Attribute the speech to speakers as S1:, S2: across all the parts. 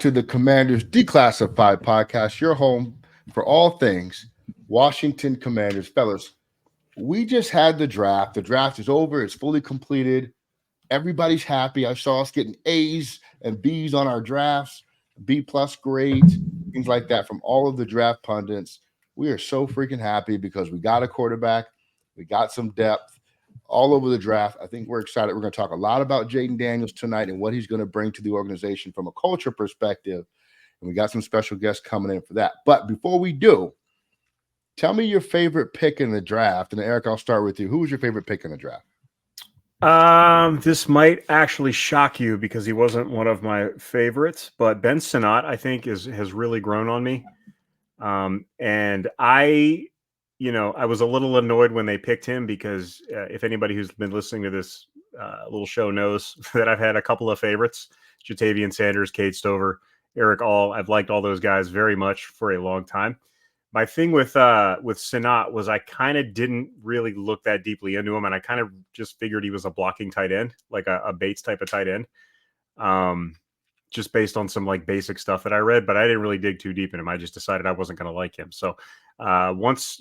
S1: to the Commanders Declassified podcast, your home for all things Washington Commanders. Fellas, we just had the draft. The draft is over. It's fully completed. Everybody's happy. I saw us getting A's and B's on our drafts, B plus grades, things like that from all of the draft pundits. We are so freaking happy because we got a quarterback. We got some depth all over the draft. I think we're excited. We're going to talk a lot about Jayden Daniels tonight and what he's going to bring to the organization from a culture perspective. And we got some special guests coming in for that. But before we do, tell me your favorite pick in the draft. And Eric, I'll start with you. Who was your favorite pick in the draft?
S2: This might actually shock you because he wasn't one of my favorites, but Ben Sinnott, I think, has really grown on me. And I was a little annoyed when they picked him because if anybody who's been listening to this little show knows that I've had a couple of favorites, Jatavian Sanders, Cade Stover, Eric All. I've liked all those guys very much for a long time. My thing with Sinnott was I kind of didn't really look that deeply into him, and I kind of just figured he was a blocking tight end, like a Bates type of tight end, just based on some like basic stuff that I read. But I didn't really dig too deep in him. I just decided I wasn't going to like him. So once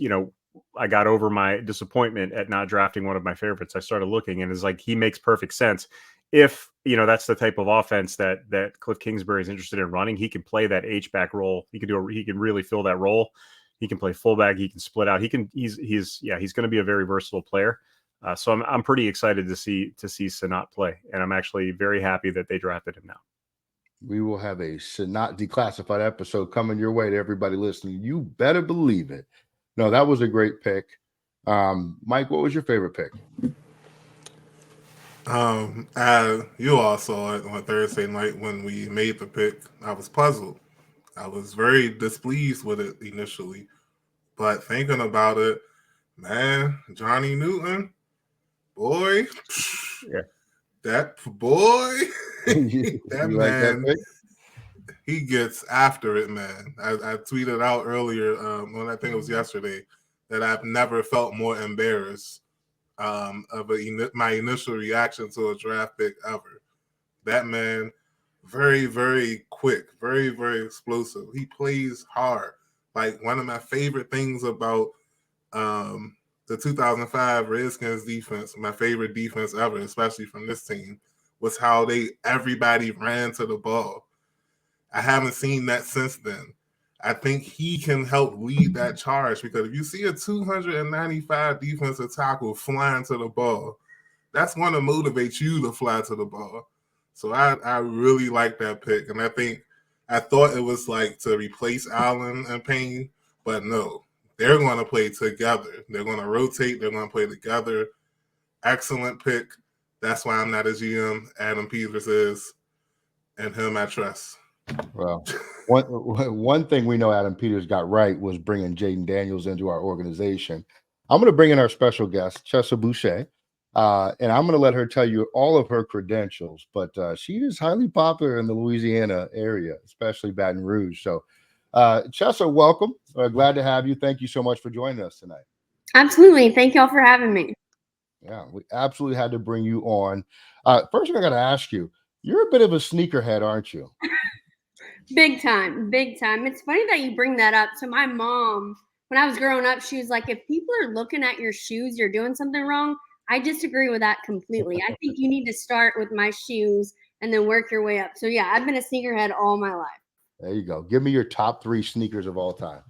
S2: I got over my disappointment at not drafting one of my favorites, I started looking, and it's like he makes perfect sense. If that's the type of offense that Cliff Kingsbury is interested in running, he can play that H-back role. He can really fill that role. He can play fullback. He can split out. He's going to be a very versatile player. So I'm pretty excited to see Sinnott play, and I'm actually very happy that they drafted him now.
S1: We will have a Sinnott Declassified episode coming your way to everybody listening. You better believe it. No, that was a great pick. Mike, what was your favorite pick?
S3: You all saw it on Thursday night when we made the pick. I was puzzled. I was very displeased with it initially, but thinking about it, man, Johnny Newton, boy, that boy, that man, he gets after it, man. I tweeted out earlier, when I think it was yesterday, that I've never felt more embarrassed of my initial reaction to a draft pick ever. That man. Very, very quick, very, very explosive. He plays hard. Like one of my favorite things about the 2005 Redskins defense, my favorite defense ever, especially from this team, was how everybody ran to the ball. I haven't seen that since then. I think he can help lead that charge because if you see a 295 defensive tackle flying to the ball, that's going to motivate you to fly to the ball. So I really like that pick, and I thought it was like to replace Allen and Payne, but no, they're going to play together. They're going to rotate. They're going to play together. Excellent pick. That's why I'm not a GM. Adam Peters is, and him I trust.
S1: Well, one thing we know Adam Peters got right was bringing Jayden Daniels into our organization. I'm going to bring in our special guest, Chessa Bouche. And I'm going to let her tell you all of her credentials, but she is highly popular in the Louisiana area, especially Baton Rouge. So, Chessa, welcome. Glad to have you. Thank you so much for joining us tonight.
S4: Absolutely. Thank y'all for having me.
S1: Yeah, we absolutely had to bring you on. First, I got to ask you, you're a bit of a sneakerhead, aren't you?
S4: Big time. Big time. It's funny that you bring that up. So my mom, when I was growing up, she was like, if people are looking at your shoes, you're doing something wrong. I disagree with that completely. I think you need to start with my shoes and then work your way up. So, yeah, I've been a sneakerhead all my life.
S1: There you go. Give me your top 3 sneakers of all time.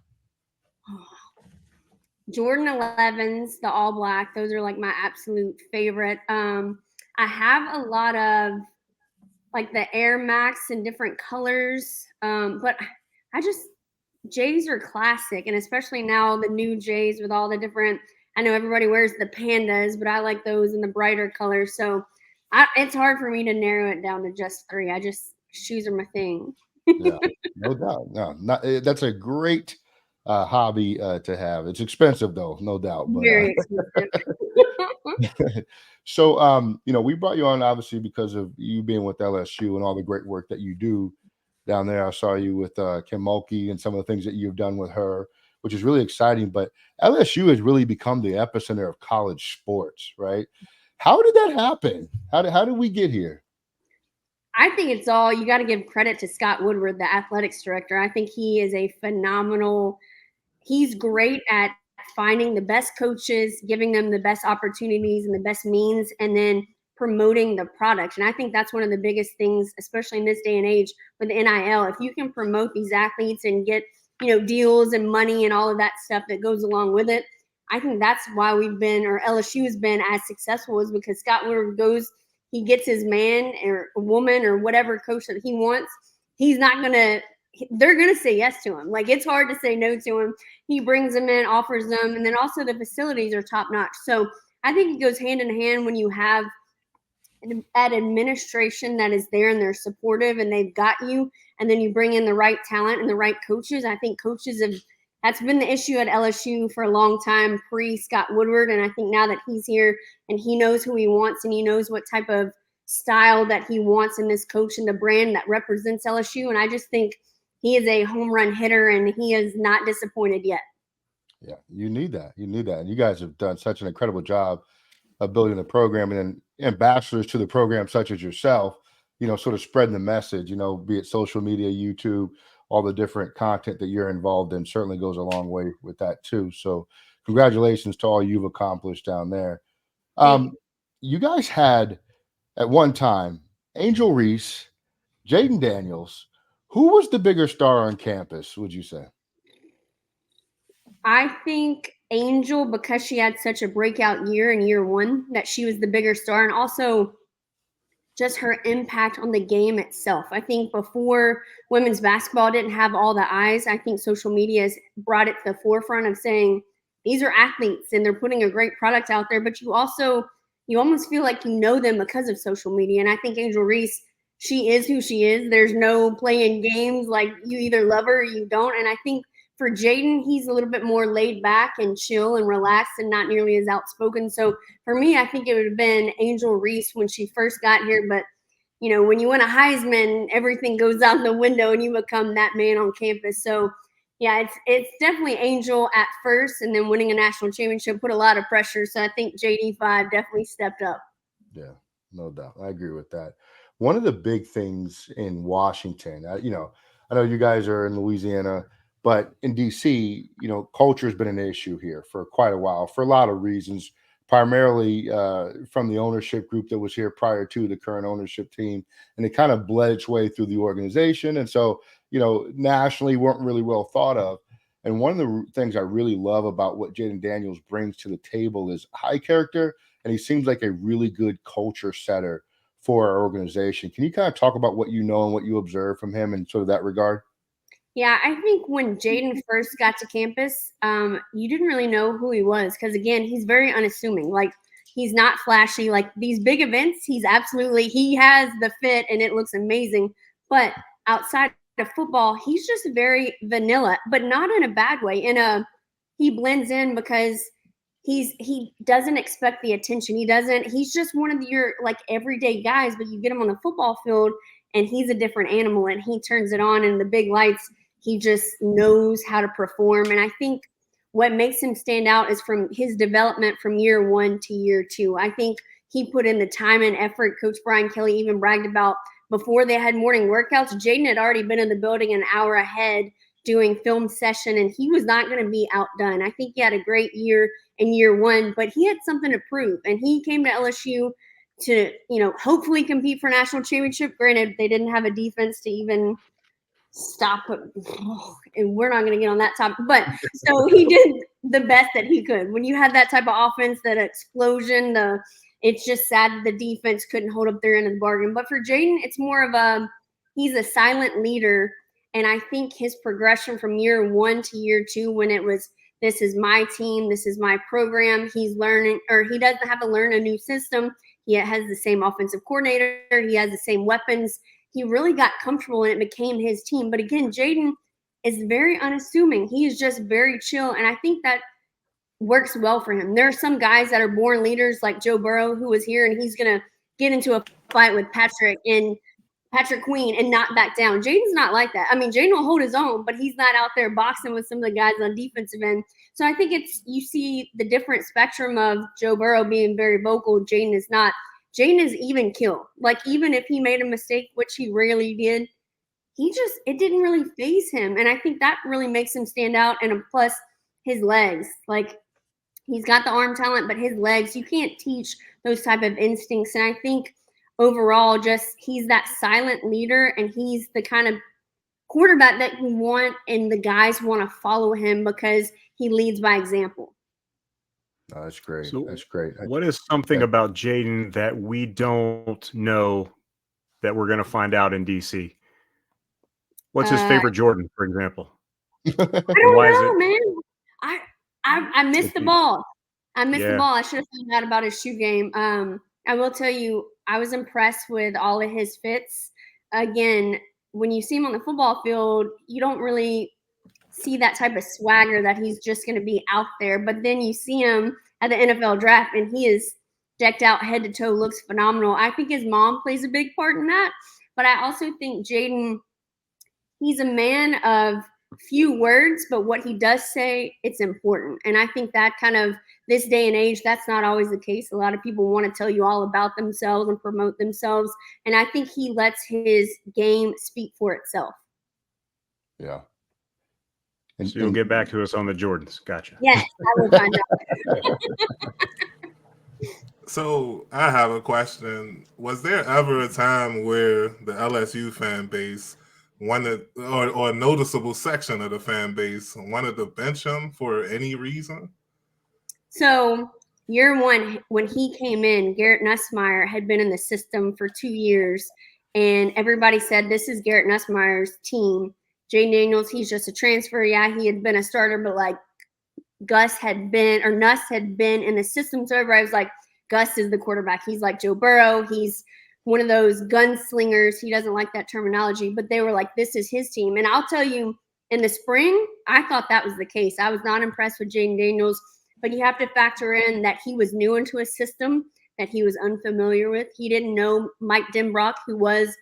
S4: Jordan 11s, the all black. Those are like my absolute favorite. I have a lot of like the Air Max in different colors. But J's are classic. And especially now the new J's with all the different, I know everybody wears the pandas, but I like those in the brighter colors. So it's hard for me to narrow it down to just 3. Shoes are my thing.
S1: Yeah, no doubt. No, that's a great hobby to have. It's expensive though, no doubt. But,
S4: very expensive.
S1: So, we brought you on obviously because of you being with LSU and all the great work that you do down there. I saw you with Kim Mulkey and some of the things that you've done with her, which is really exciting. But LSU has really become the epicenter of college sports, right? How did that happen? How did we get here?
S4: I think it's all, you got to give credit to Scott Woodward, the athletics director. I think he is a phenomenal, he's great at finding the best coaches, giving them the best opportunities and the best means, and then promoting the product. And I think that's one of the biggest things, especially in this day and age with NIL. If you can promote these athletes and get, deals and money and all of that stuff that goes along with it, I think that's why we've been, or LSU has been as successful, is because Scott Woodward goes, he gets his man or woman or whatever coach that he wants. He's not going to, they're going to say yes to him. Like, it's hard to say no to him. He brings them in, offers them, and then also the facilities are top notch. So I think it goes hand in hand when you have an administration that is there and they're supportive and they've got you, and then you bring in the right talent and the right coaches. I think coaches have, that's been the issue at LSU for a long time pre Scott Woodward. And I think now that he's here and he knows who he wants and he knows what type of style that he wants in this coach and the brand that represents LSU. And I just think he is a home run hitter and he is not disappointed yet.
S1: Yeah, you need that. You need that. And you guys have done such an incredible job of building the program, and then ambassadors to the program such as yourself, sort of spreading the message, be it social media, YouTube, all the different content that you're involved in certainly goes a long way with that too. So congratulations to all you've accomplished down there. You guys had at one time Angel Reese, Jayden Daniels. Who was the bigger star on campus, would you say?
S4: I think Angel, because she had such a breakout year in year one, that she was the bigger star, and also just her impact on the game itself. I think before women's basketball didn't have all the eyes, I think social media has brought it to the forefront of saying these are athletes and they're putting a great product out there, but you almost feel like you know them because of social media. And I think Angel Reese, she is who she is. There's no playing games, like you either love her or you don't. And I think for Jayden, he's a little bit more laid back and chill and relaxed and not nearly as outspoken. So for me, I think it would have been Angel Reese when she first got here. But, when you win a Heisman, everything goes out the window and you become that man on campus. So, yeah, it's definitely Angel at first, and then winning a national championship put a lot of pressure. So I think JD5 definitely stepped up.
S1: Yeah, no doubt. I agree with that. One of the big things in Washington, I know you guys are in Louisiana, but in DC, culture has been an issue here for quite a while for a lot of reasons, primarily from the ownership group that was here prior to the current ownership team. And it kind of bled its way through the organization. And so, nationally weren't really well thought of. And one of the things I really love about what Jayden Daniels brings to the table is high character. And he seems like a really good culture setter for our organization. Can you kind of talk about what you know and what you observe from him in sort of that regard?
S4: Yeah, I think when Jayden first got to campus, you didn't really know who he was because, again, he's very unassuming. Like, he's not flashy. Like, these big events, he has the fit and it looks amazing. But outside of football, he's just very vanilla, but not in a bad way. He blends in because he doesn't expect the attention. He's just one of your, like, everyday guys, but you get him on the football field and he's a different animal and he turns it on in the big lights. He just knows how to perform. And I think what makes him stand out is from his development from year one to year two. I think he put in the time and effort. Coach Brian Kelly even bragged about before they had morning workouts, Jayden had already been in the building an hour ahead doing film session, and he was not going to be outdone. I think he had a great year in year one, but he had something to prove. And he came to LSU to, hopefully compete for a national championship. Granted, they didn't have a defense to even stop it. And we're not going to get on that topic. But so he did the best that he could. When you had that type of offense, that explosion, it's just sad that the defense couldn't hold up their end of the bargain. But for Jayden, it's more of he's a silent leader. And I think his progression from year one to year two, when it was, this is my team, this is my program, he's learning, or he doesn't have to learn a new system. He has the same offensive coordinator. He has the same weapons. He really got comfortable and it became his team. But again, Jayden is very unassuming. He is just very chill. And I think that works well for him. There are some guys that are born leaders like Joe Burrow, who was here, and he's going to get into a fight with Patrick Queen and not back down. Jayden's not like that. I mean, Jayden will hold his own, but he's not out there boxing with some of the guys on defensive end. So I think you see the different spectrum of Joe Burrow being very vocal. Jayden is not. Jayden is even kill. Like, even if he made a mistake, which he rarely did, it didn't really faze him. And I think that really makes him stand out. And plus, his legs. Like, he's got the arm talent, but his legs, you can't teach those type of instincts. And I think overall, just he's that silent leader, and he's the kind of quarterback that you want, and the guys want to follow him because he leads by example.
S1: Oh, that's great.
S2: So
S1: That's great.
S2: what is something about Jayden that we don't know that we're going to find out in DC? What's his favorite Jordan, for example?
S4: I don't know, man. I missed the ball. I missed the ball. I should have found out about his shoe game. I will tell you, I was impressed with all of his fits. Again, when you see him on the football field, you don't really see that type of swagger that he's just going to be out there. But then you see him at the NFL draft, and he is decked out head to toe, looks phenomenal. I think his mom plays a big part in that. But I also think Jayden, he's a man of few words, but what he does say, it's important. And I think that kind of this day and age, that's not always the case. A lot of people want to tell you all about themselves and promote themselves. And I think he lets his game speak for itself.
S1: Yeah.
S2: So you'll get back to us on the Jordans. Gotcha.
S4: Yes, I will find out.
S3: So I have a question. Was there ever a time where the LSU fan base wanted, or a noticeable section of the fan base wanted to bench him for any reason?
S4: So year one, when he came in, Garrett Nussmeier had been in the system for 2 years, and everybody said, this is Garrett Nussmeier's team. Jayden Daniels, he's just a transfer. Yeah, he had been a starter, but like Nuss had been in the system. So everybody was like, Gus is the quarterback. He's like Joe Burrow. He's one of those gunslingers. He doesn't like that terminology, but they were like, this is his team. And I'll tell you, in the spring, I thought that was the case. I was not impressed with Jayden Daniels, but you have to factor in that he was new into a system that he was unfamiliar with. He didn't know Mike Denbrock, who was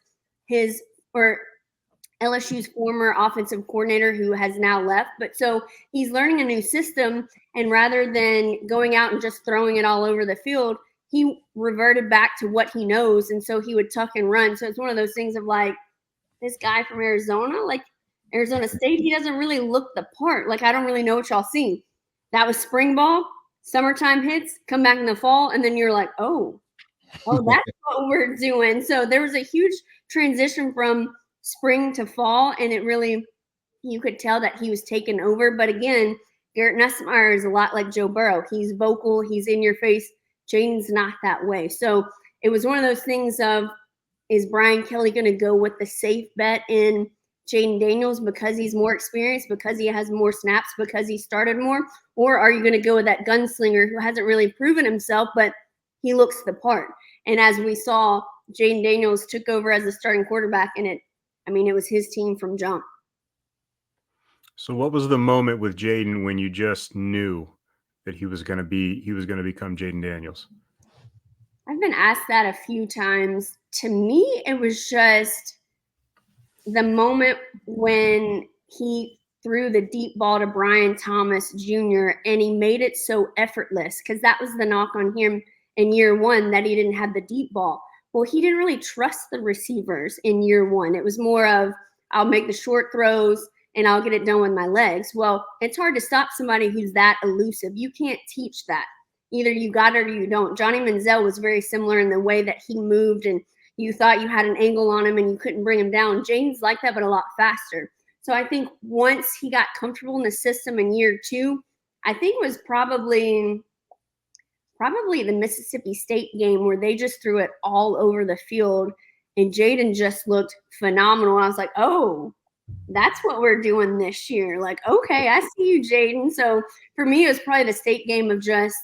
S4: LSU's former offensive coordinator, who has now left. But so he's learning a new system, and rather than going out and just throwing it all over the field, he reverted back to what he knows. And so he would tuck and run. So it's one of those things of like, this guy from Arizona, like Arizona State, he doesn't really look the part. Like, I don't really know what y'all see. That was spring ball, summertime hits, come back in the fall, and then you're like, oh, that's what we're doing. So there was a huge transition from spring to fall, and it really, you could tell that he was taken over. But again, Garrett Nussmeier is a lot like Joe Burrow. He's vocal, he's in your face. Jayden's not that way. So it was one of those things of, is Brian Kelly going to go with the safe bet in Jayden Daniels because he's more experienced, because he has more snaps, because he started more? Or are you going to go with that gunslinger who hasn't really proven himself, but he looks the part? And as we saw, Jayden Daniels took over as the starting quarterback, and it was his team from jump.
S2: So what was the moment with Jayden when you just knew that he was going to become Jayden Daniels?
S4: I've been asked that a few times. To me, it was just the moment when he threw the deep ball to Brian Thomas Jr. and he made it so effortless, because that was the knock on him in year one, that he didn't have the deep ball. Well, he didn't really trust the receivers in year one. It was more of, I'll make the short throws and I'll get it done with my legs. Well, it's hard to stop somebody who's that elusive. You can't teach that. Either you got it or you don't. Johnny Manziel was very similar in the way that he moved, and you thought you had an angle on him and you couldn't bring him down. Jayden's like that, but a lot faster. So I think once he got comfortable in the system in year two, I think it was probably the Mississippi State game where they just threw it all over the field, and Jayden just looked phenomenal. I was like, oh, that's what we're doing this year. Like, okay, I see you, Jayden. So for me, it was probably the State game of just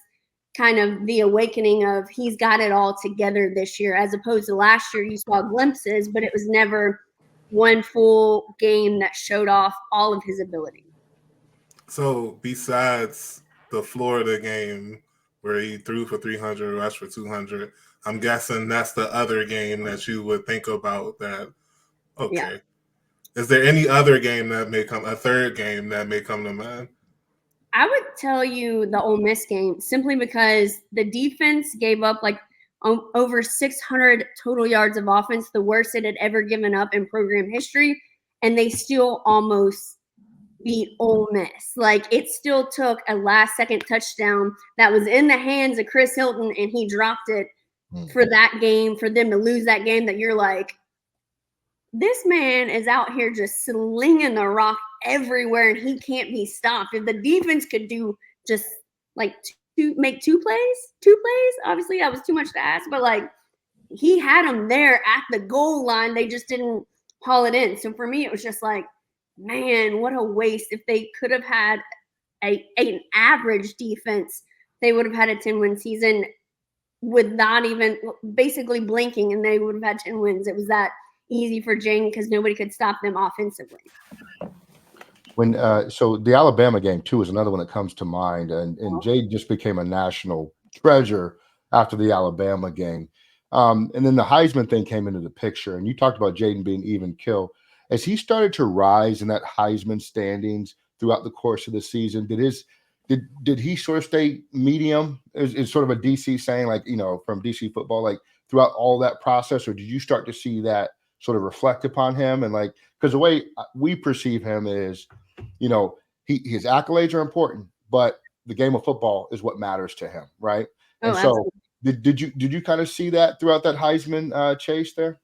S4: kind of the awakening of, he's got it all together this year, as opposed to last year you saw glimpses, but it was never one full game that showed off all of his ability.
S3: So besides the Florida game where he threw for 300, rushed for 200, I'm guessing that's the other game that you would think about that, okay. Yeah. Is there any other game that may come, a third game that may come to mind?
S4: I would tell you the Ole Miss game, simply because the defense gave up like over 600 total yards of offense, the worst it had ever given up in program history, and they still almost beat Ole Miss. Like, it still took a last-second touchdown that was in the hands of Chris Hilton, and he dropped it for that game, for them to lose that game, that you're like, this man is out here just slinging the rock everywhere, and he can't be stopped. If the defense could do just like make two plays, obviously that was too much to ask, but like, he had them there at the goal line. They just didn't haul it in. So for me, it was just like, man, what a waste. If they could have had an average defense, they would have had a 10-win season with not even basically blinking, and they would have had 10 wins. It was that easy for Jayden because nobody could stop them offensively.
S1: When so the Alabama game too is another one that comes to mind, and Jayden just became a national treasure after the Alabama game. And then the Heisman thing came into the picture, and you talked about Jayden being even kill. As he started to rise in that Heisman standings throughout the course of the season, did he sort of stay medium? Is sort of a DC saying, like, you know, from DC football, like throughout all that process, or did you start to see that sort of reflect upon him? And like, because the way we perceive him is, you know, his accolades are important, but the game of football is what matters to him, right?
S4: Oh,
S1: And so
S4: absolutely.
S1: did you kind of see that throughout that Heisman chase there?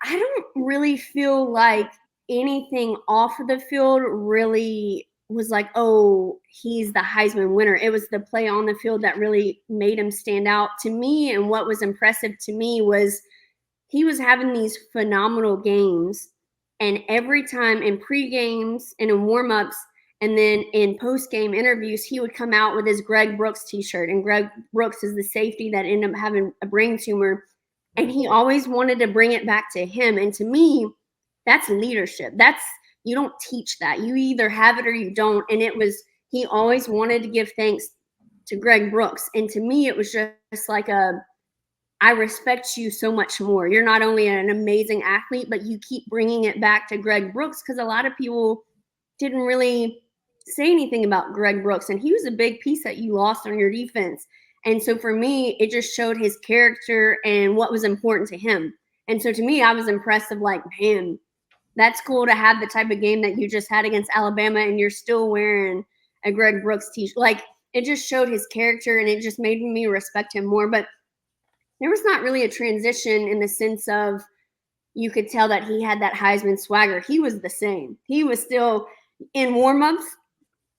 S4: I don't really feel like anything off of the field really was like, oh, he's the Heisman winner. It was the play on the field that really made him stand out to me. And what was impressive to me was he was having these phenomenal games. And every time in pre-games and in warm-ups and then in post-game interviews, he would come out with his Greg Brooks t-shirt. And Greg Brooks is the safety that ended up having a brain tumor. And he always wanted to bring it back to him. And to me, that's leadership. You don't teach that. You either have it or you don't. And he always wanted to give thanks to Greg Brooks. And to me, it was just like I respect you so much more. You're not only an amazing athlete, but you keep bringing it back to Greg Brooks, because a lot of people didn't really say anything about Greg Brooks. And he was a big piece that you lost on your defense. And so for me, it just showed his character and what was important to him. And so to me, I was impressed of like, man, that's cool to have the type of game that you just had against Alabama and you're still wearing a Greg Brooks t-shirt. Like, it just showed his character and it just made me respect him more. But there was not really a transition in the sense of you could tell that he had that Heisman swagger. He was the same. He was still in warm-ups,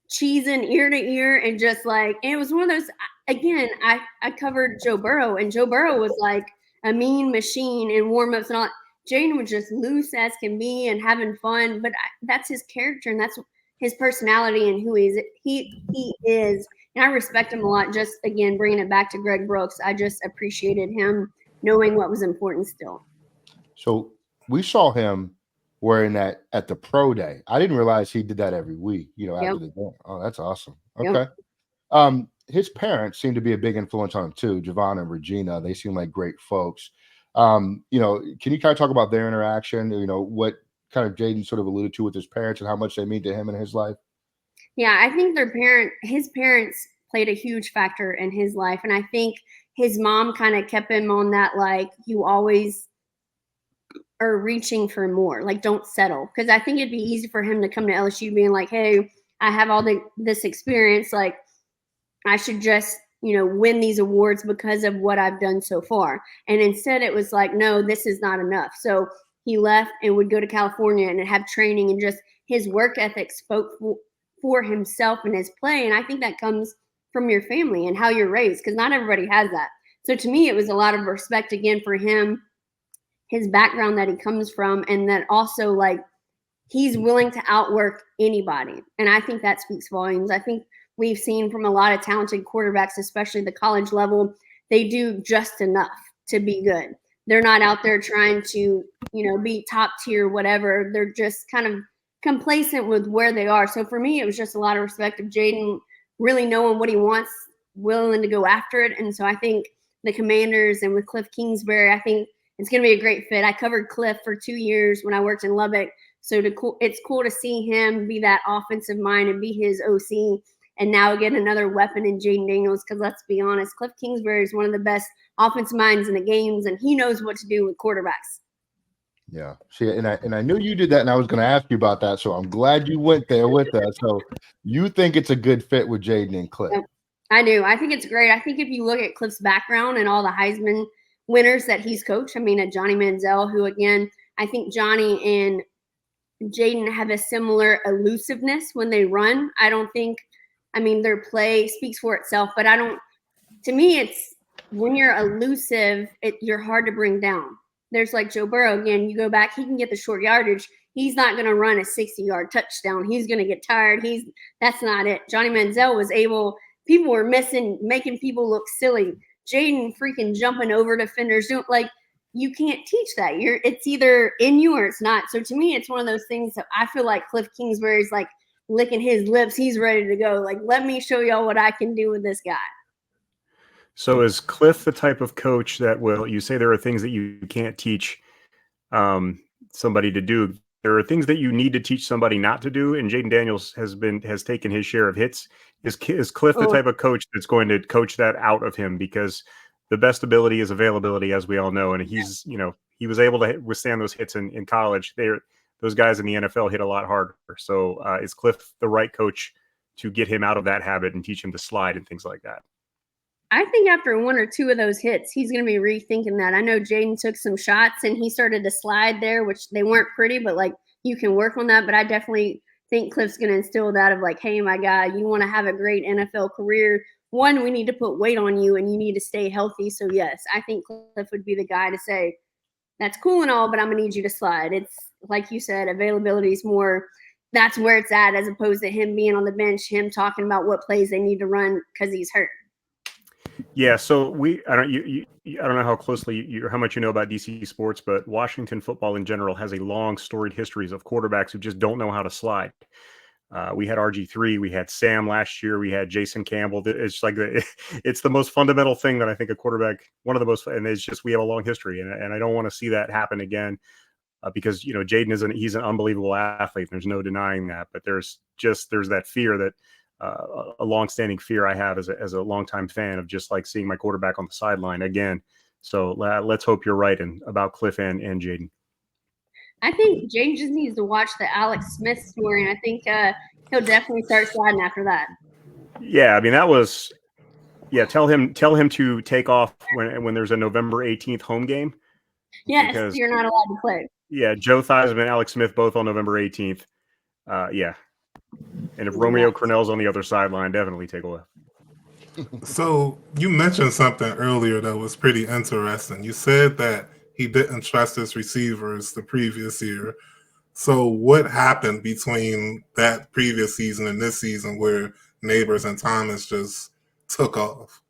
S4: cheesing ear to ear, and just like, and it was one of those, again, I covered Joe Burrow, and Joe Burrow was like a mean machine in warm-ups and all. Jayden was just loose as can be and having fun, but that's his character and that's his personality and who he is. And I respect him a lot. Just, again, bringing it back to Greg Brooks, I just appreciated him knowing what was important still.
S1: So we saw him wearing that at the pro day. I didn't realize he did that every week, you know, after the game. Oh, that's awesome. Okay. Yep. His parents seem to be a big influence on him too, Javon and Regina. They seem like great folks. You know, can you kind of talk about their interaction? You know, what kind of Jayden sort of alluded to with his parents and how much they mean to him in his life?
S4: Yeah, I think his parents played a huge factor in his life. And I think his mom kind of kept him on that, like, you always are reaching for more, like, don't settle. Because I think it'd be easy for him to come to LSU being like, hey, I have all this experience. Like, I should just, you know, win these awards because of what I've done so far. And instead it was like, no, this is not enough. So he left and would go to California and have training, and just his work ethic spoke for himself and his play. And I think that comes from your family and how you're raised, because not everybody has that. So to me, it was a lot of respect again for him, his background that he comes from, and that also, like, he's willing to outwork anybody. And I think that speaks volumes. I think we've seen from a lot of talented quarterbacks, especially the college level, they do just enough to be good. They're not out there trying to, you know, be top tier, whatever. They're just kind of complacent with where they are. So for me, it was just a lot of respect of Jayden really knowing what he wants, willing to go after it. And so I think the Commanders and with Cliff Kingsbury, I think it's going to be a great fit. I covered Cliff for 2 years when I worked in Lubbock. So it's cool to see him be that offensive mind and be his OC. and now get another weapon in Jayden Daniels. Because let's be honest, Cliff Kingsbury is one of the best offensive minds in the games, and he knows what to do with quarterbacks.
S1: Yeah. See, and I knew you did that, and I was going to ask you about that. So I'm glad you went there with that. So you think it's a good fit with Jayden and Cliff?
S4: Yep. I do. I think it's great. I think if you look at Cliff's background and all the Heisman winners that he's coached, I mean, at Johnny Manziel, who again, I think Johnny and Jayden have a similar elusiveness when they run. I don't think, I mean, their play speaks for itself, but I don't, to me, it's when you're elusive, you're hard to bring down. There's like Joe Burrow, again, you go back, he can get the short yardage. He's not going to run a 60-yard touchdown. He's going to get tired. That's not it. Johnny Manziel was able, people were missing, making people look silly. Jayden freaking jumping over defenders. You can't teach that. It's either in you or it's not. So to me, it's one of those things that I feel like Cliff Kingsbury's like licking his lips. He's ready to go. Like, let me show y'all what I can do with this guy.
S2: So is Cliff the type of coach that you say there are things that you can't teach somebody to do? There are things that you need to teach somebody not to do, and Jayden Daniels has taken his share of hits. Is Cliff the type of coach that's going to coach that out of him? Because the best ability is availability, as we all know, and he was able to withstand those hits in college. Those guys in the NFL hit a lot harder. So is Cliff the right coach to get him out of that habit and teach him to slide and things like that?
S4: I think after one or two of those hits, he's going to be rethinking that. I know Jayden took some shots and he started to slide there, which they weren't pretty, but like you can work on that. But I definitely think Cliff's going to instill that of like, hey, my guy, you want to have a great NFL career. One, we need to put weight on you and you need to stay healthy. So yes, I think Cliff would be the guy to say, that's cool and all, but I'm going to need you to slide. It's like you said, availability is more, that's where it's at, as opposed to him being on the bench, him talking about what plays they need to run because he's hurt.
S2: Yeah, so I don't know how closely how much you know about DC sports, but Washington football in general has a long storied histories of quarterbacks who just don't know how to slide. We had RG3, we had Sam last year, we had Jason Campbell. It's like it's the most fundamental thing that I think a quarterback, one of the most, and it's just we have a long history, and I don't want to see that happen again because Jayden he's an unbelievable athlete. There's no denying that, but there's that fear that. A long-standing fear I have as a longtime fan of just like seeing my quarterback on the sideline again. So let's hope you're right about Cliff and Jayden.
S4: I think Jayden just needs to watch the Alex Smith story, and I think he'll definitely start sliding after that.
S2: Yeah, I mean that was. Yeah, tell him to take off when there's a November 18th home game.
S4: Yes, because you're not allowed to play.
S2: Yeah, Joe Theismann and Alex Smith both on November 18th. Yeah. And if Romeo Crennel's on the other sideline, definitely take away.
S3: So you mentioned something earlier that was pretty interesting. You said that he didn't trust his receivers the previous year. So what happened between that previous season and this season where Neighbors and Thomas just took off?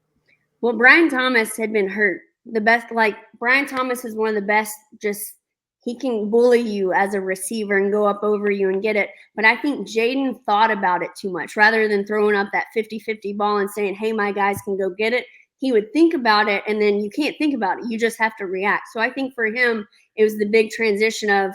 S4: Well, Brian Thomas had been hurt. Brian Thomas is one of the best, he can bully you as a receiver and go up over you and get it. But I think Jayden thought about it too much. Rather than throwing up that 50-50 ball and saying, hey, my guys can go get it, he would think about it, and then you can't think about it. You just have to react. So I think for him, it was the big transition of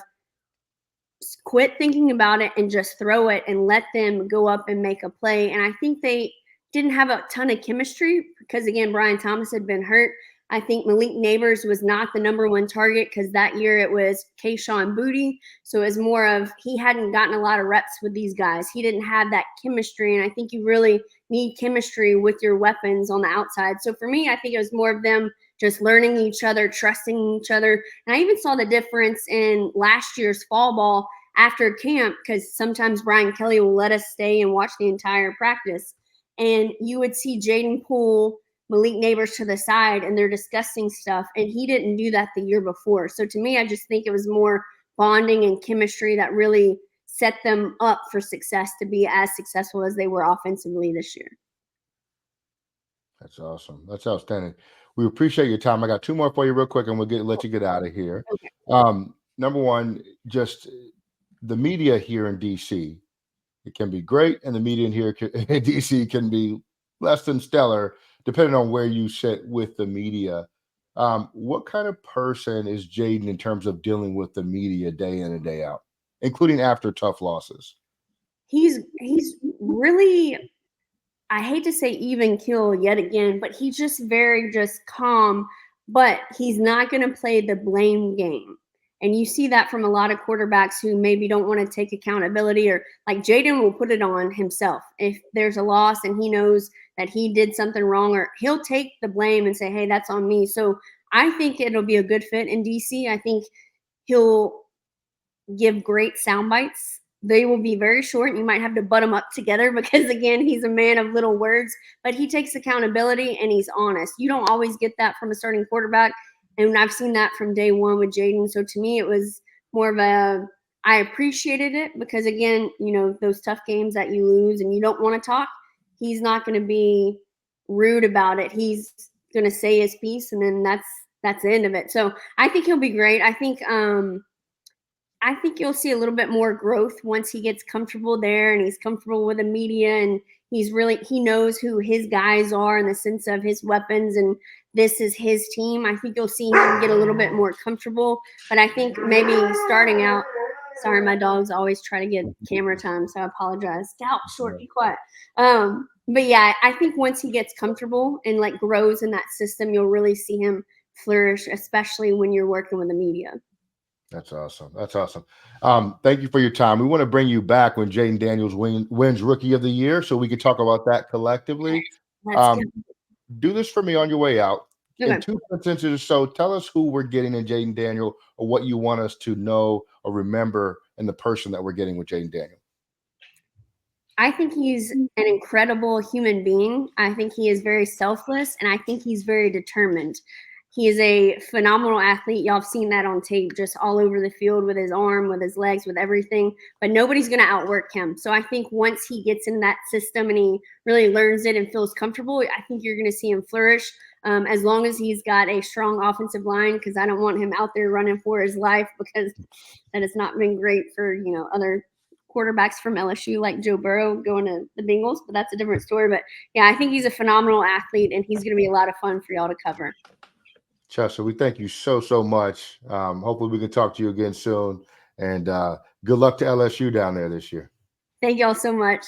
S4: quit thinking about it and just throw it and let them go up and make a play. And I think they didn't have a ton of chemistry because, again, Brian Thomas had been hurt. I think Malik Neighbors was not the number one target because that year it was Kayshon Boutte. So it was more of he hadn't gotten a lot of reps with these guys. He didn't have that chemistry, and I think you really need chemistry with your weapons on the outside. So for me, I think it was more of them just learning each other, trusting each other. And I even saw the difference in last year's fall ball after camp because sometimes Brian Kelly will let us stay and watch the entire practice. And you would see Jayden pull Malik Neighbors to the side and they're discussing stuff. And he didn't do that the year before. So to me, I just think it was more bonding and chemistry that really set them up for success to be as successful as they were offensively this year.
S1: That's awesome. That's outstanding. We appreciate your time. I got two more for you real quick and we'll let you get out of here.
S4: Okay.
S1: Number one, just the media here in DC, it can be great. And the media in DC can be less than stellar, depending on where you sit with the media. What kind of person is Jayden in terms of dealing with the media day in and day out, including after tough losses?
S4: He's really I hate to say even kill yet again, but he's just very just calm, but he's not going to play the blame game. And you see that from a lot of quarterbacks who maybe don't want to take accountability, or like Jayden will put it on himself. If there's a loss and he knows that he did something wrong, or he'll take the blame and say, hey, that's on me. So I think it'll be a good fit in DC. I think he'll give great sound bites. They will be very short. You might have to butt them up together because, again, he's a man of little words, but he takes accountability and he's honest. You don't always get that from a starting quarterback, and I've seen that from day one with Jayden. So to me, it was more of I appreciated it because, again, those tough games that you lose and you don't want to talk, he's not going to be rude about it. He's going to say his piece, and then that's the end of it. So I think he'll be great. I think you'll see a little bit more growth once he gets comfortable there and he's comfortable with the media, and he knows who his guys are in the sense of his weapons, and this is his team. I think you'll see him get a little bit more comfortable, but I think maybe starting out, sorry, my dogs always try to get camera time, so I apologize. Scout, short, be quiet. But yeah, I think once he gets comfortable and like grows in that system, you'll really see him flourish, especially when you're working with the media.
S1: That's awesome. That's awesome. Thank you for your time. We want to bring you back when Jayden Daniels wins Rookie of the Year, so we can talk about that collectively. Do this for me on your way out.
S4: Okay.
S1: In 2 sentences or so, tell us who we're getting in Jayden Daniel, or what you want us to know or remember in the person that we're getting with Jayden Daniel.
S4: I think he's an incredible human being. I think he is very selfless, and I think he's very determined. He is a phenomenal athlete. Y'all have seen that on tape, just all over the field with his arm, with his legs, with everything. But nobody's going to outwork him. So I think once he gets in that system and he really learns it and feels comfortable, I think you're going to see him flourish, as long as he's got a strong offensive line, because I don't want him out there running for his life, because that has not been great for other quarterbacks from LSU like Joe Burrow going to the Bengals. But that's a different story. But yeah, I think he's a phenomenal athlete, and he's going to be a lot of fun for y'all to cover.
S1: Chessa, we thank you so much. Hopefully we can talk to you again soon. And good luck to LSU down there this year.
S4: Thank y'all so much.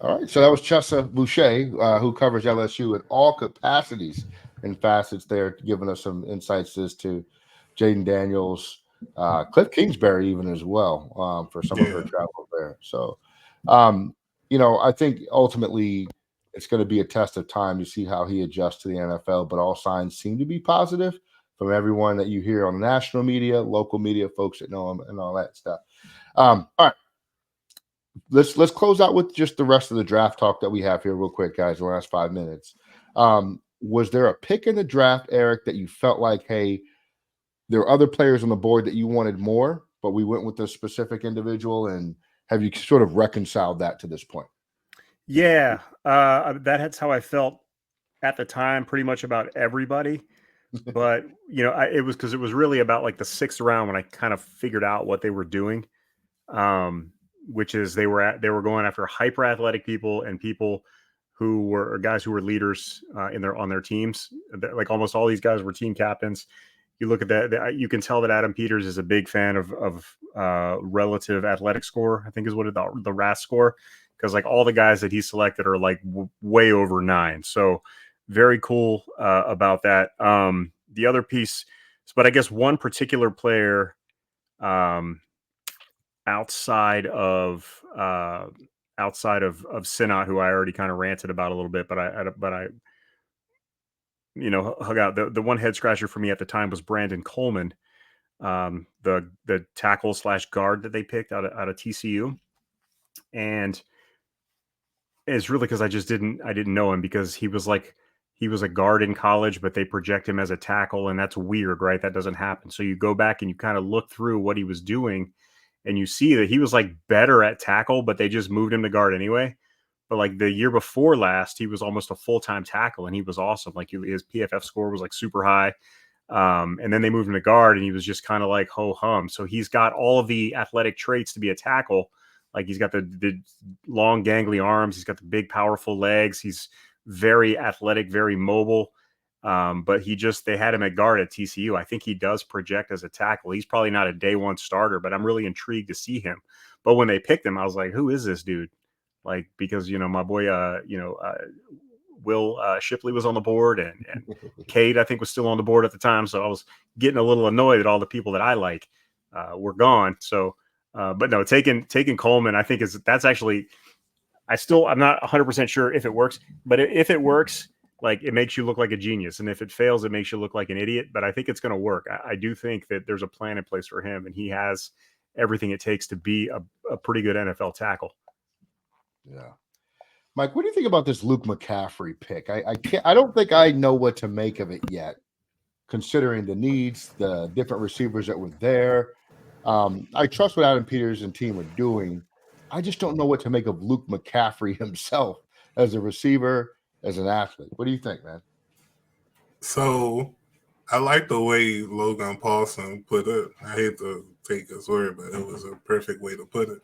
S1: All right. So that was Chessa Bouche, who covers LSU in all capacities and facets there, giving us some insights as to Jayden Daniels, Cliff Kingsbury even as well, for some of her travel there. So, I think ultimately it's going to be a test of time to see how he adjusts to the NFL, but all signs seem to be positive from everyone that you hear on the national media, local media, folks that know him, and all that stuff. All right. Let's close out with just the rest of the draft talk that we have here real quick, guys, the last 5 minutes. Was there a pick in the draft, Eric, that you felt like, hey, there are other players on the board that you wanted more, but we went with a specific individual, and have you sort of reconciled that to this point?
S2: Yeah, that's how I felt at the time, pretty much about everybody. But it was because it was really about like the 6th round when I kind of figured out what they were doing, which is they were going after hyper athletic people and people who were guys who were leaders on their teams. Like almost all these guys were team captains. You look at that, you can tell that Adam Peters is a big fan of relative athletic score, I think is what the RAS score, because like all the guys that he selected are like way over 9. So very cool about that. The other piece, but I guess one particular player outside of Sinat, who I already kind of ranted about a little bit, but I hug out. The one head scratcher for me at the time was Brandon Coleman, the tackle / guard that they picked out of TCU, and it's really because I didn't know him, because he was a guard in college, but they project him as a tackle, and that's weird, right? That doesn't happen. So you go back and you kind of look through what he was doing, and you see that he was like better at tackle, but they just moved him to guard anyway. But like the year before last, he was almost a full-time tackle, and he was awesome. Like his PFF score was like super high. And then they moved him to guard, and he was just kind of like ho-hum. So he's got all of the athletic traits to be a tackle. Like he's got the long gangly arms. He's got the big, powerful legs. He's very athletic, very mobile. But they had him at guard at TCU. I think he does project as a tackle. He's probably not a day one starter, but I'm really intrigued to see him. But when they picked him, I was like, who is this dude? Like, because, my boy, Will Shipley was on the board, and Cade, I think, was still on the board at the time. So I was getting a little annoyed that all the people that I like were gone. So, but no, taking Coleman, I think that's actually, I'm not 100% sure if it works, but if it works, like, it makes you look like a genius. And if it fails, it makes you look like an idiot. But I think it's going to work. I do think that there's a plan in place for him, and he has everything it takes to be a pretty good NFL tackle.
S1: Yeah. Mike, what do you think about this Luke McCaffrey pick? I don't think I know what to make of it yet, considering the needs, the different receivers that were there. I trust what Adam Peters and team are doing. I just don't know what to make of Luke McCaffrey himself as a receiver, as an athlete. What do you think, man?
S3: So I like the way Logan Paulson put it. I hate to take his word, but it was a perfect way to put it.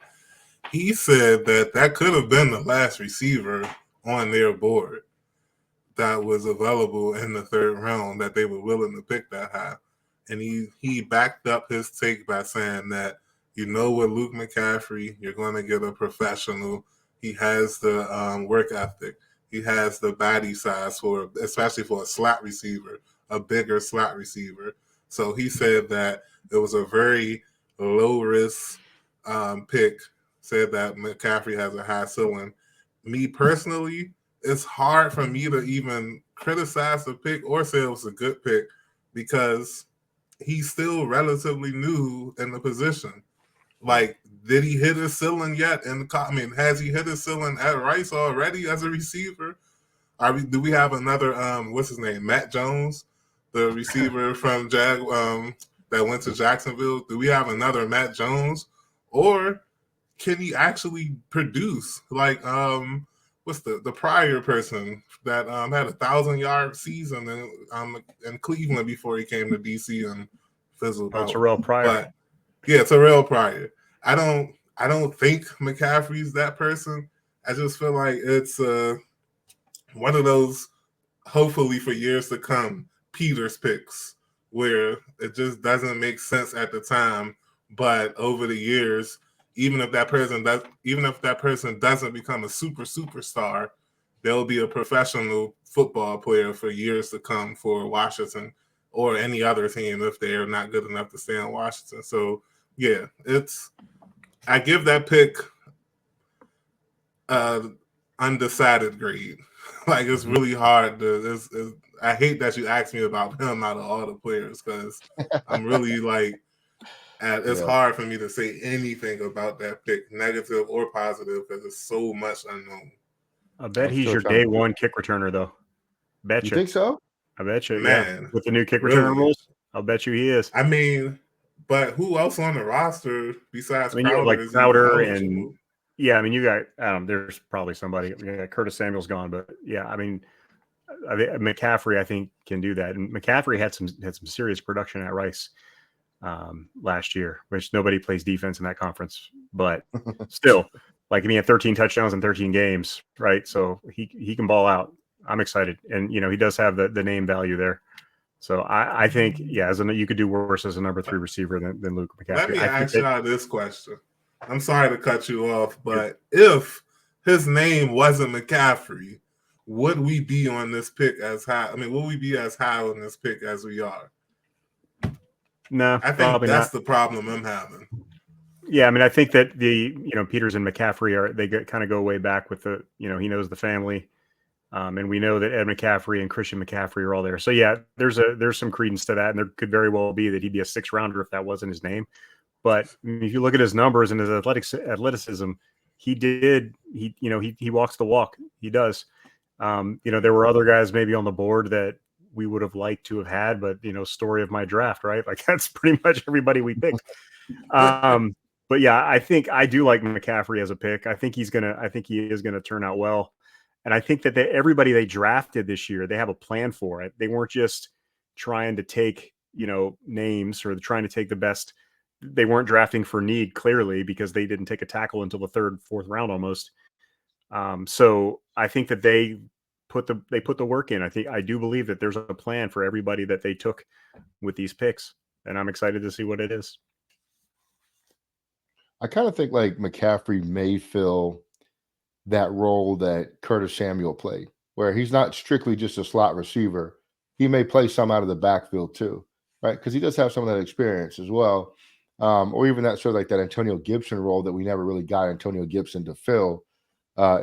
S3: He said that could have been the last receiver on their board that was available in the third round that they were willing to pick that high. And he backed up his take by saying that, with Luke McCaffrey, you're going to get a professional. He has the work ethic. He has the body size especially for a slot receiver, a bigger slot receiver. So he said that it was a very low risk pick. Said that McCaffrey has a high ceiling. Me personally, it's hard for me to even criticize the pick or say it was a good pick because he's still relatively new in the position. Like, did he hit his ceiling yet? Has he hit his ceiling at Rice already as a receiver? Do we have another, what's his name, Matt Jones, the receiver from that went to Jacksonville? Do we have another Matt Jones? Or can he actually produce? Like, what's the prior person that had 1,000-yard season in Cleveland before he came to DC and fizzled out?
S2: Terrell Pryor.
S3: But yeah, Terrell Pryor. I don't think McCaffrey's that person. I just feel like it's one of those, hopefully for years to come, Peters picks where it just doesn't make sense at the time, but over the years, even if that person doesn't become a superstar, they'll be a professional football player for years to come for Washington or any other team if they're not good enough to stay in Washington. So yeah, I give that pick undecided grade. Like, it's really hard I hate that you asked me about him out of all the players because I'm really like, it's hard for me to say anything about that pick, negative or positive, because it's so much unknown.
S2: I bet he's your day one kick returner, though. Bet
S1: you think so?
S2: I bet you,
S3: man.
S2: Yeah. With the new kick returner rules, I'll bet you he is.
S3: I mean, but who else on the roster besides Crowder?
S2: You have, like, Crowder and you got there's probably somebody. Curtis Samuel's gone, but McCaffrey, I think, can do that. And McCaffrey had some serious production at Rice last year, which nobody plays defense in that conference, but still, like, he had 13 touchdowns in 13 games, right? So he can ball out. I'm excited, and he does have the name value there. So I think, you could do worse as a number 3 receiver than Luke McCaffrey.
S3: Let me ask y'all this question. I'm sorry to cut you off, but if his name wasn't McCaffrey, would we be on this pick as high? I mean, will we be as high on this pick as we are?
S2: No,
S3: I think that's the problem I'm having.
S2: Yeah, I think that Peters and McCaffrey kind of go way back with the, he knows the family. And we know that Ed McCaffrey and Christian McCaffrey are all there. So yeah, there's some credence to that. And there could very well be that he'd be a 6th rounder if that wasn't his name. But if you look at his numbers and his athleticism, he walks the walk. He does. There were other guys maybe on the board that we would have liked to have had, but story of my draft, right? Like, that's pretty much everybody we picked. But yeah, I think I do like McCaffrey as a pick. I think he is gonna turn out well. And I think that everybody they drafted this year, they have a plan for it. They weren't just trying to take, names or trying to take the best. They weren't drafting for need, clearly, because they didn't take a tackle until the 3rd, 4th round almost. So I think that they put the work in. I do believe that there's a plan for everybody that they took with these picks, and I'm excited to see what it is.
S1: I kind of think like McCaffrey may fill that role that Curtis Samuel played, where he's not strictly just a slot receiver. He may play some out of the backfield too, right? Because he does have some of that experience as well. Or even that sort of like that Antonio Gibson role that we never really got Antonio Gibson to fill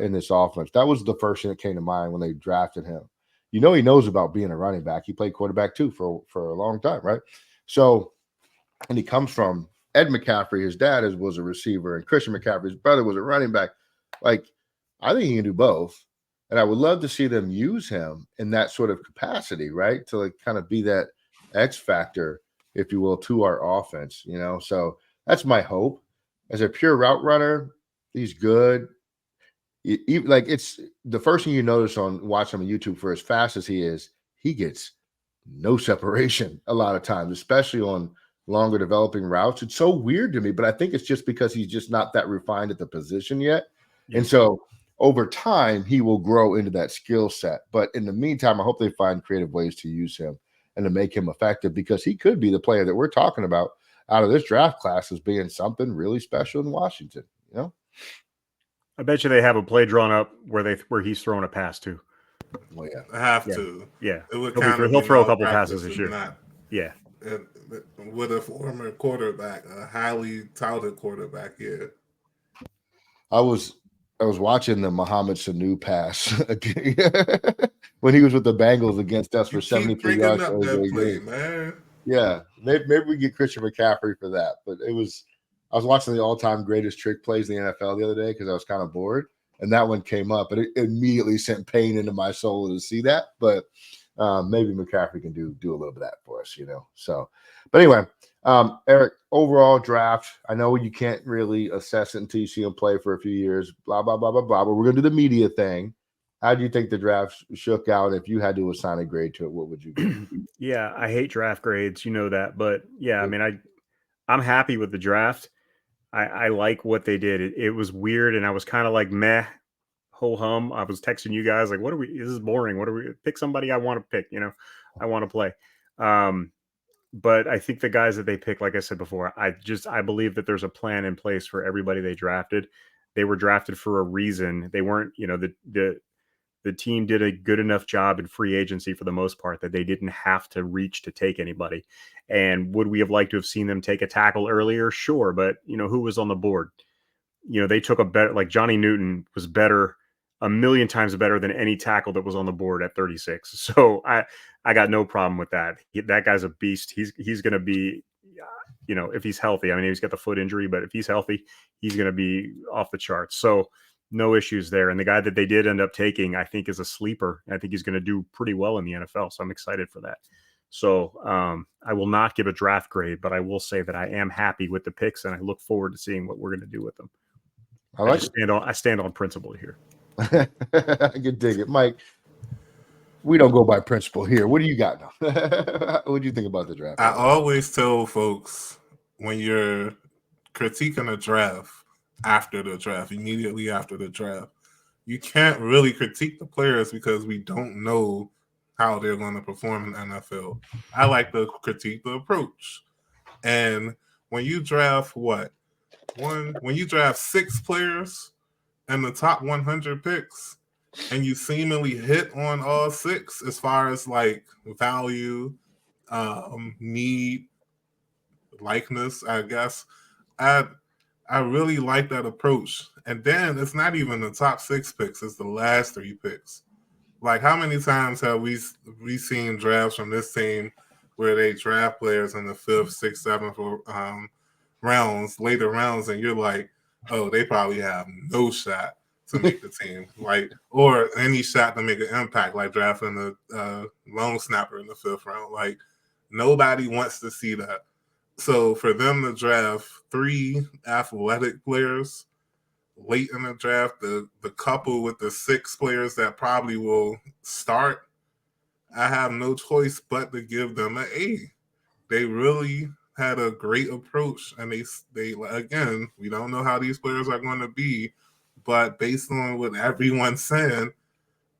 S1: in this offense. That was the first thing that came to mind when they drafted him. He knows about being a running back. He played quarterback too for a long time, right? So, and he comes from Ed McCaffrey. His dad was a receiver, and Christian McCaffrey's brother was a running back. Like, I think he can do both. And I would love to see them use him in that sort of capacity, right? To like kind of be that X factor, if you will, to our offense, So that's my hope. As a pure route runner, he's good. Like it's the first thing you notice on watching him on YouTube for as fast as he gets no separation a lot of times, especially on longer developing routes. It's so weird to me, but I think it's just because he's just not that refined at the position yet.
S2: Yeah.
S1: And so over time, he will grow into that skill set. But in the meantime, I hope they find creative ways to use him and to make him effective, because he could be the player that we're talking about out of this draft class as being something really special in Washington,
S2: I bet you they have a play drawn up where he's throwing a pass too.
S1: Well, yeah.
S3: I have to.
S2: Yeah.
S3: It would
S2: He'll throw a couple passes this year.
S3: Not.
S2: Yeah.
S3: With a former quarterback, a highly touted quarterback, yeah.
S1: I was watching the Mohamed Sanu pass when he was with the Bengals against us for 73 yards.
S3: Up that play, man.
S1: Yeah, maybe we get Christian McCaffrey for that. But I was watching the all-time greatest trick plays in the NFL the other day because I was kind of bored, and that one came up, and it immediately sent pain into my soul to see that. But maybe McCaffrey can do a little bit of that for us, So, but anyway, Eric, overall draft. I know you can't really assess it until you see him play for a few years. Blah blah blah blah blah. But we're gonna do the media thing. How do you think the draft shook out? If you had to assign a grade to it, what would you give?
S2: Yeah, I hate draft grades, that. But yeah, I mean, I'm happy with the draft. I like what they did. It was weird, and I was kind of like meh, ho hum. I was texting you guys like, this is boring. What do we pick? Somebody I want to pick, I want to play. But I think the guys that they pick, like I said before, I believe that there's a plan in place for everybody they drafted. They were drafted for a reason. They weren't, the team did a good enough job in free agency for the most part that they didn't have to reach to take anybody. And would we have liked to have seen them take a tackle earlier? Sure. But, who was on the board? They took a better, like Johnny Newton was better, a million times better than any tackle that was on the board at 36. So I got no problem with that. That guy's a beast. He's going to be, if he's healthy. I mean, he's got the foot injury, but if he's healthy, he's going to be off the charts. So no issues there. And the guy that they did end up taking, I think, is a sleeper. I think he's going to do pretty well in the NFL. So I'm excited for that. So I will not give a draft grade, but I will say that I am happy with the picks, and I look forward to seeing what we're going to do with them. I stand on principle here.
S1: I can dig it, Mike. We don't go by principle here. What do you got now? What do you think about the draft?
S3: I always tell folks, when you're critiquing a draft after the draft, immediately after the draft, you can't really critique the players because we don't know how they're going to perform in the NFL. I like to critique the approach. And when you draft when you draft 6 players in the top 100 picks, and you seemingly hit on all 6 as far as like value, need, likeness, I guess, I really like that approach. And then it's not even the top 6 picks; it's the last 3 picks. Like, how many times have we seen drafts from this team where they draft players in the 5th, 6th, 7th rounds, later rounds, and you're like, oh, they probably have no shot to make the team, like, or any shot to make an impact, like drafting the long snapper in the 5th round. Like, nobody wants to see that. So for them to draft 3 athletic players late in the draft, the couple with the 6 players that probably will start, I have no choice but to give them an A. They really had a great approach, and they again, we don't know how these players are going to be, but based on what everyone's saying,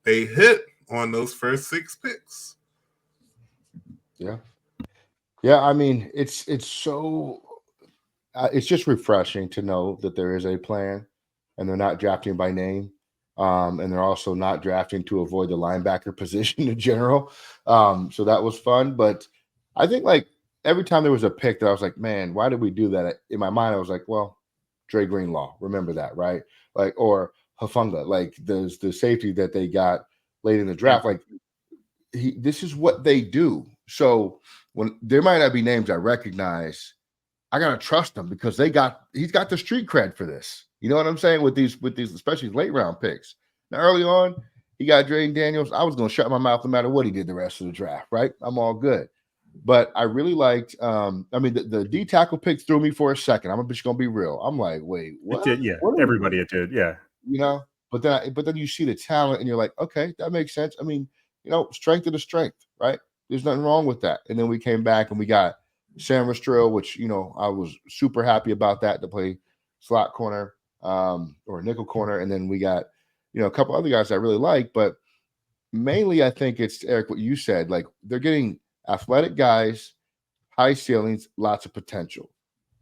S3: they hit on those first 6 picks.
S1: Yeah. I mean, it's so it's just refreshing to know that there is a plan, and they're not drafting by name, and they're also not drafting to avoid the linebacker position in general. So that was fun. But I think like every time there was a pick that I was like, man, why did we do that? In my mind, I was like, well, Dre Greenlaw, remember that, right? Like, or Hafunga, like the safety that they got late in the draft, like this is what they do. So when there might not be names I recognize, I gotta trust them because he's got the street cred for this. You know what I'm saying? With these, especially late round picks. Now early on, he got Jayden Daniels. I was gonna shut my mouth no matter what he did the rest of the draft, right? I'm all good. But I really liked I mean the D tackle pick threw me for a second. I'm just gonna be real. I'm like, wait, what?
S2: It did, yeah.
S1: What
S2: Everybody it did, yeah.
S1: you know, but then you see the talent and you're like, okay, that makes sense. I mean, strength to the strength, right? There's nothing wrong with that. And then we came back and we got Sam Rastrill, which I was super happy about that to play slot corner or nickel corner. And then we got a couple other guys I really like, but mainly I think it's Eric what you said. Like they're getting athletic guys, high ceilings, lots of potential.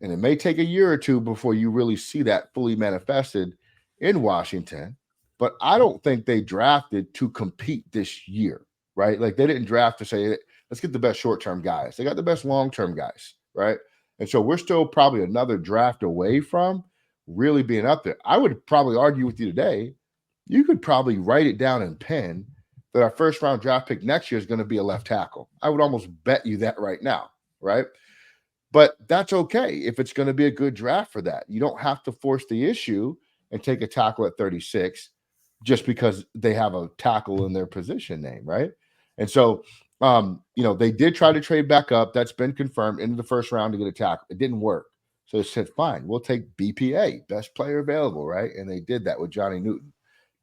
S1: And it may take a year or two before you really see that fully manifested in Washington. But I don't think they drafted to compete this year, right? Like they didn't draft to say, let's get the best short-term guys. They got the best long-term guys, right? And so we're still probably another draft away from really being up there. I would probably argue with you today, you could probably write it down in pen that our first round draft pick next year is going to be a left tackle. I would almost bet you that right now, right? But that's okay if it's going to be a good draft for that. You don't have to force the issue and take a tackle at 36 just because they have a tackle in their position name, right? And so, they did try to trade back up. That's been confirmed into the first round to get a tackle. It didn't work. So they said, fine, we'll take BPA, best player available, right? And they did that with Johnny Newton.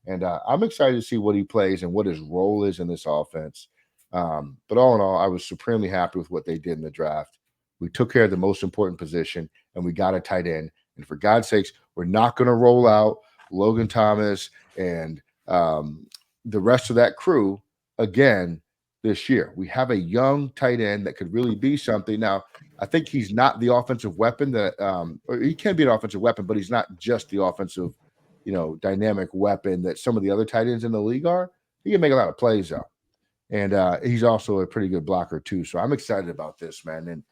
S1: And I'm excited to see what he plays and what his role is in this offense. But all in all, I was supremely happy with what they did in the draft. We took care of the most important position, and we got a tight end. And for God's sakes, we're not going to roll out Logan Thomas and the rest of that crew again this year. We have a young tight end that could really be something. Now, I think he's not the offensive weapon that or he can be an offensive weapon, but he's not just the offensive, dynamic weapon that some of the other tight ends in the league are. He can make a lot of plays, though. And he's also a pretty good blocker, too. So I'm excited about this, man. And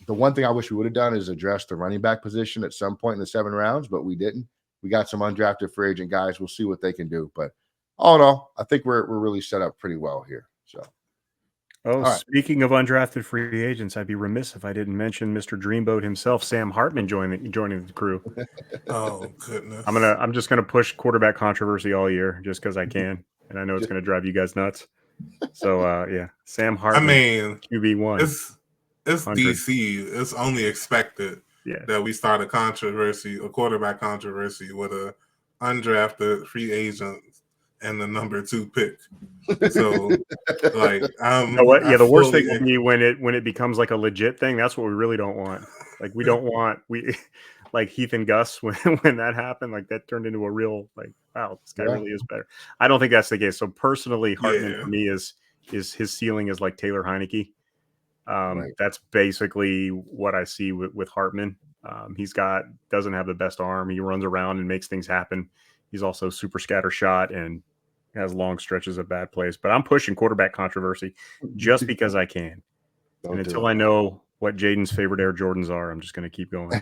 S1: the one thing I wish we would have done is address the running back position at some point in the 7 rounds, but we didn't. We got some undrafted free agent guys. We'll see what they can do. But all in all, I think we're really set up pretty well here. So,
S2: speaking of undrafted free agents, I'd be remiss if I didn't mention Mr. Dreamboat himself, Sam Hartman, joining the crew.
S3: Oh goodness!
S2: I'm just gonna push quarterback controversy all year just because I can, and I know it's gonna drive you guys nuts. So yeah, Sam Hartman.
S3: I mean,
S2: QB1.
S3: It's DC. It's only expected that we start a quarterback controversy with a undrafted free agent and the number 2 pick. So, like,
S2: the worst thing will be when it becomes like a legit thing. That's what we really don't want. Like, we don't want like Heath and Gus when that happened. Like, that turned into a real wow, this guy really is better. I don't think that's the case. So personally, Hartman for me is his ceiling is like Taylor Heineke. That's basically what I see with Hartman. Doesn't have the best arm. He runs around and makes things happen. He's also super scatter shot and has long stretches of bad plays. But I'm pushing quarterback controversy just because I can. And until I know what Jayden's favorite Air Jordans are, I'm just going to keep going.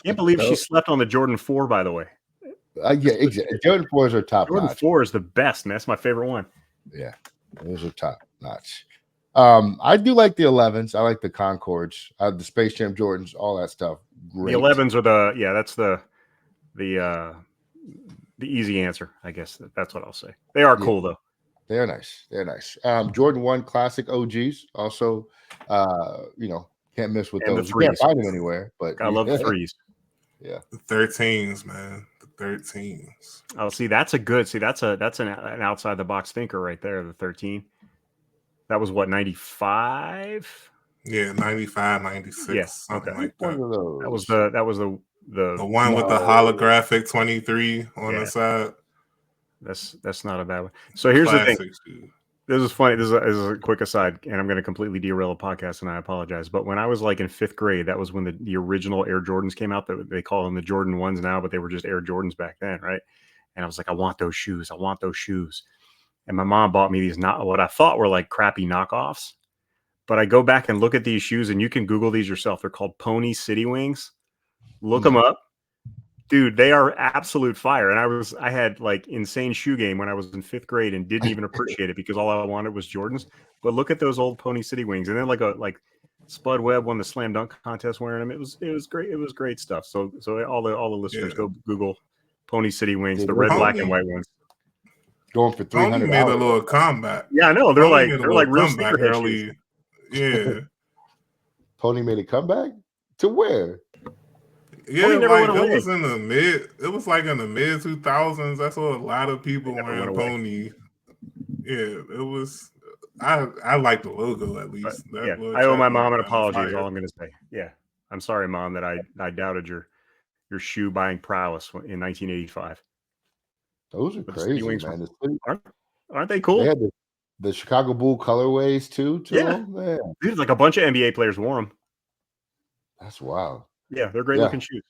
S2: Can't believe she slept on the Jordan 4, by the way.
S1: Yeah, exactly. Jordan 4s are top
S2: Jordan
S1: notch.
S2: 4 is the best, man. That's my favorite one.
S1: Yeah, those are top notch. I do like the 11s. I like the Concords, the Space Jam Jordans, all that stuff. Great.
S2: The 11s are that's the easy answer, I guess. That's what I'll say. They are cool though.
S1: They're nice. They're nice. Jordan 1 classic OGs. Also, can't miss with those. You can't find them anywhere, but
S2: I love the 3s.
S1: Yeah.
S3: The 13s, man. The 13s.
S2: Oh, see, that's an outside the box thinker right there, the 13. That was what, 95?
S3: Yeah, 95, 96.
S2: Yeah,
S3: something
S2: okay.
S3: like that.
S2: That was the
S3: one with the holographic 23 on the side.
S2: That's not a bad one. So here's the thing.
S3: Classic shoe.
S2: This is funny. This is a quick aside, and I'm going to completely derail the podcast, and I apologize. But when I was like in 5th grade, that was when the original Air Jordans came out. That they call them the Jordan 1s now, but they were just Air Jordans back then, right? And I was like, I want those shoes. I want those shoes. And my mom bought me these, not what I thought were like crappy knockoffs. But I go back and look at these shoes, and you can Google these yourself. They're called Pony City Wings. Look them up. Dude, they are absolute fire. And I had like insane shoe game when I was in 5th grade and didn't even appreciate it because all I wanted was Jordans. But look at those old Pony City Wings. And then like Spud Webb won the slam dunk contest wearing them. It was great. It was great stuff. So all the listeners go Google Pony City Wings, the red, black, and white ones.
S1: Going for $300.
S3: Pony made a little comeback.
S2: Yeah, I know. They're
S3: Pony
S2: like real
S3: comeback
S2: sneakerhead
S3: early.
S2: shoes.
S3: Yeah.
S1: Pony made a comeback to where?
S3: Yeah,
S2: Pony never
S3: like
S2: went away.
S3: it was like in the mid 2000s. That's what a lot of people wearing Pony. Yeah, it was. I like the logo at least.
S2: Yeah, I owe my mom an apology. Is all I'm going to say. Yeah, I'm sorry, Mom, that I doubted your shoe buying prowess in 1985.
S1: Those are crazy, man.
S2: Aren't they cool?
S1: They had the Chicago Bull colorways too.
S2: Yeah,
S1: man.
S2: Dude, like a bunch of NBA players wore them.
S1: That's wild.
S2: Yeah, they're great looking shoes.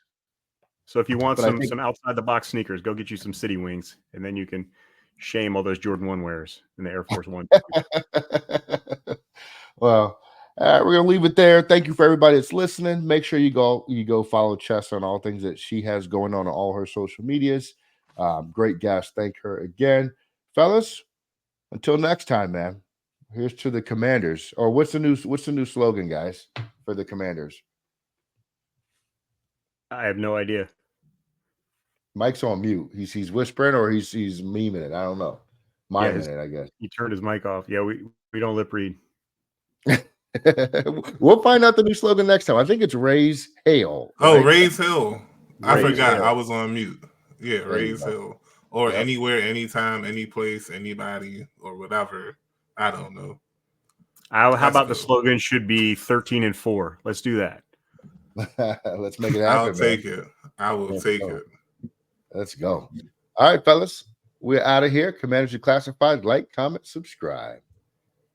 S2: So if you want some outside the box sneakers, go get you some City Wings, and then you can shame all those Jordan 1 wearers and the Air Force One.
S1: Well, we're gonna leave it there. Thank you for everybody that's listening. Make sure you go follow Chessa on all things that she has going on all her social medias. Great guest. Thank her again, fellas. Until next time, man. Here's to the Commanders. Or what's the new slogan, guys, for the Commanders?
S2: I have no idea.
S1: Mike's on mute. He's whispering or he's memeing it. I don't know. Miming it, I guess.
S2: He turned his mic off. Yeah, we don't lip read.
S1: We'll find out the new slogan next time. I think it's Raise Hail.
S3: Right? Oh,
S1: right?
S3: Raise Hill. I forgot.
S1: Hill.
S3: I was on mute. Yeah, Raise Hill. Or anywhere, anytime, any place, anybody, or whatever. I don't know.
S1: How
S2: about the slogan should be 13 and 4? Let's do that.
S1: Let's make it happen.
S3: I'll take it. I will take it.
S1: Let's go. All right, fellas. We're out of here. Commanders Declassified. Like, comment, subscribe.